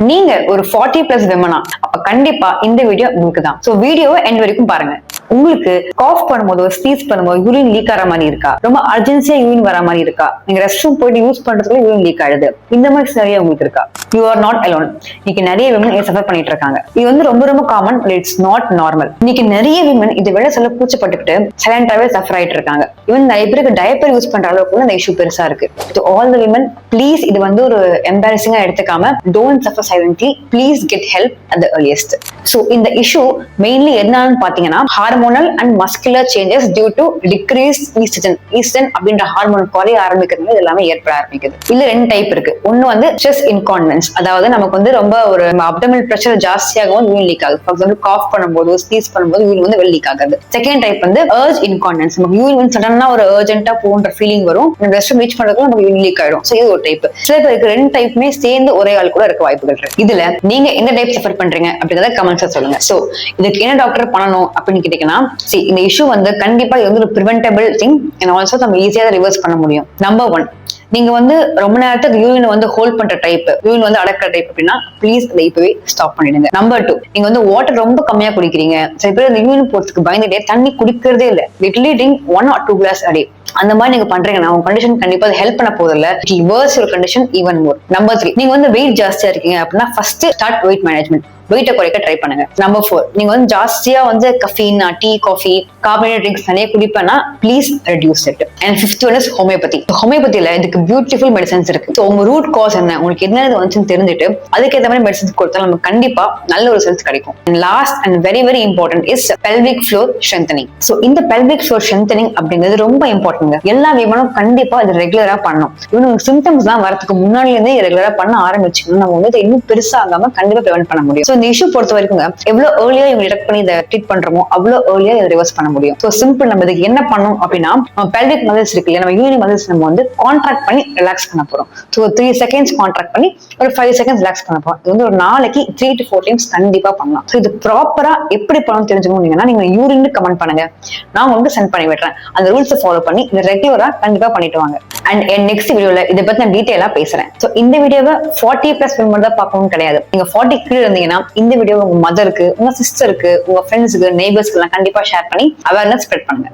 நீங்க ஒரு 40+ விமனா அப்ப கண்டிப்பா இந்த வீடியோ உங்களுக்கு தான். சோ வீடியோவை எண்ட் வரைக்கும் பாருங்க. உங்களுக்கு காஃப் பண்ணும்போது ஸ்னீஸ் பண்ணும்போது யூரின் லீக் ஆற மாதிரி இருக்கா, ரொம்ப அர்ஜென்சியா யூரின் வர மாதிரி இருக்கா, நீங்க ரெஸ்ட் ரூம் போயிட்டு யூஸ் பண்றதுக்குள்ள யூரின் லீக் ஆயிடுது, இந்த மாதிரி நிறைய உங்களுக்கு இருக்கா? You are not alone. இன்னைக்கு நிறைய விமன் சஃபர் பண்ணிட்டு இருக்காங்க. இது வந்து ரொம்ப ரொம்ப காமன், இட்ஸ் நாட் நார்மல். இன்னைக்கு நிறைய விமன் இது விட சொல்ல கூச்சப்பட்டுக்கிட்டு சைலண்டாவே சஃபர் ஆயிட்டு இருக்காங்க. ஈவன் நிறைய பேருக்கு டயப்பர் யூஸ் பண்ற அளவுக்கு இந்த இஷ்யூ பெருசா இருக்கு. To all the women, please இது வந்து ஒரு எம்பாரசிங்கா எடுத்துக்காம don't suffer silently, please get help at the earliest. So இந்த இஷ்யூ மெயின்லி என்னன்னு பாத்தீங்கன்னா hormonal and muscular changes due to decrease estrogen. Estrogen அப்படின்ற ஹார்மோன் குறைய ஆரம்பிக்கிறதுனால இது எல்லாமே ஏற்பட ஆரம்பிக்குது. இதுல 2 டைப் இருக்கு. ஒன்னு வந்து ஸ்ட்ரெஸ் இன்கான்வென்ஸ், அதாவது நமக்கு வந்து ரொம்ப ஒரு அப்டமினல் பிரஷர் ஜாஸ்தியாகவும் யூரின் லீக் ஆகுது. ஃபார் எக்ஸாம்பிள் காஃப் பண்ணும்போது ஸ்னீஸ் பண்ணும்போது யூரின் வந்து வெளி லீக் ஆகுது. செகண்ட் டைப் வந்து அர்ஜ் இன்கான்வென்ஸ், நமக்கு யூரின் சடனா ஒரு அர்ஜென்ட்டா போன்ற ஃபீலிங் வரும், ரெஸ்ட் ரூம் ரீச் பண்றதுக்கு நமக்கு யூரின் லீக் ஆயிடும். சோ இது ஒரு டைப். சில பேருக்கு 2 டைப்புமே சேர்ந்து ஒரே ஆள் கூட இருக்க வாய்ப்புகள் இருக்கு. இதுல நீங்க எந்த டைப் சஃபர் பண்றீங்க அப்படிங்கறத கமெண்ட்ஸ்ல சொல்லுங்க. சோ இதுக்கு என்ன டாக்டர் பண்ணணும் அப்படின்னு கேட்டீங்கன்னா, இந்த இஷ்யூ வந்து கண்டிப்பா இது வந்து ஒரு பிரிவென்டபிள் திங் அண்ட் ஆல்சோ நம்ம ஈஸியா ரிவர்ஸ் பண்ண முடியும். நம்பர் 1, நீங்க வந்து ரொம்ப நேரத்துக்கு யூரின் வந்து ஹோல்ட் பண்ற டைப், யூரின் வந்து அடக்கிற டைப் அப்படின்னா ப்ளீஸ் அதை இப்பவே ஸ்டாப் பண்ணிடுங்க. நம்பர் 2, நீங்க வந்து வாட்டர் ரொம்ப கம்மியா குடிக்கிறீங்க. சில பேர் அந்த யூரின் போறதுக்கு பயந்துட்டே தண்ணி குடிக்கிறதே இல்லை, literally drink 1 or 2 glass a day. அந்த மாதிரி நீங்க பண்றீங்கன்னா உங்க கண்டிஷன் கண்டிப்பா ஹெல்ப் பண்ண போதில்ல, it will worse your condition even more. Number 3, நீங்க வந்து வெயிட் ஜாஸ்தியா இருக்கீங்க அப்படின்னா ஃபர்ஸ்ட் ஸ்டார்ட் வெயிட் மேனேஜ்மெண்ட், வெயிட்ட குறைக்க ட்ரை பண்ணுங்க. நம்பர் 4, நீங்க வந்து ஜாஸ்தியா வந்து caffeine, tea, coffee, carbonate drinks நிறைய குடிப்பேன்னா please reduce it. And 5th one is homeopathy. ஹோமியோபதியில இதுக்கு பியூட்டிஃபுல் மெடிசன்ஸ் இருக்கு. ஸோ உங்க ரூட் காஸ் என்ன, உங்களுக்கு என்ன வந்துச்சுன்னு தெரிஞ்சுட்டு அதுக்கேற்ற மாதிரி மெடிசன்ஸ் கொடுத்தா நமக்கு கண்டிப்பா நல்ல ஒரு ரிசல்ட்ஸ் கிடைக்கும். And last and very very important is pelvic floor strengthening. So இந்த பெல்விக் ஃப்ளோர் ஸ்ட்ரென்தனிங் அப்படிங்கிறது ரொம்ப இம்பார்ட்டன்ட். எல்லா விமனும் கண்டிப்பா இது ரெகுலரா பண்ணணும். இவனுக்கு சிம்டம்ஸ் எல்லாம் வரதுக்கு முன்னாடில இருந்தே ரெகுலரா பண்ண ஆரம்பிச்சுக்கணும். நம்ம வந்து இன்னும் பெருசாகாம கண்டிப்பா ப்ரிவென்ட் பண்ண முடியும். இந்த இஷ்யூ பொறுத்த வரைக்கும் எவ்வளவு ஏர்லியா இவங்க டிடெக்ட் பண்ணி இதை ட்ரீட் பண்றோமோ அவ்வளவு ஏர்லியா இதை ரிவர்ஸ் பண்ண முடியும். So simple. நம்ம இதுக்கு என்ன பண்ணணும் அப்படின்னா, பெல்விக் மசில்ஸ் இருக்கு இல்லையா, நம்ம யூரின் மசில்ஸ் நம்ம வந்து கான்ட்ராக்ட் பண்ணி ரிலாக்ஸ் பண்ண போறோம். ஸோ 3 seconds கான்ட்ராக்ட் பண்ணி ஒரு 5 seconds ரிலாக்ஸ் பண்ண போறோம். இது வந்து ஒரு நாளைக்கு 3 to 4 times கண்டிப்பா பண்ணலாம். ஸோ இது ப்ராப்பரா எப்படி பண்ணணும் தெரிஞ்சுக்கணும்னா நீங்க யூரின் கமெண்ட் பண்ணுங்க, நான் உங்களுக்கு சென்ட் பண்ணி விடுறேன். அந்த ரூல்ஸ் ஃபாலோ பண்ணி இதை ரெகுலரா கண்டிப்பா பண்ணிட்டு வாங்க. அண்ட் என் நெக்ஸ்ட் வீடியோல இதை பத்தி நான் டீடைலா பேசுறேன். சோ இந்த வீடியோவை 40+ விமன் தான் பார்க்கணும் கிடையாது. நீங்க 40 கீழே இருந்தீங்கன்னா இந்த வீடியோ உங்க மதருக்கு, உங்க சிஸ்டருக்கு, உங்க ஃப்ரெண்ட்ஸுக்கு, நெய்பர்ஸ்க்கு எல்லாம் கண்டிப்பா ஷேர் பண்ணி அவேர்னஸ் ஸ்ப்ரெட் பண்ணுங்க.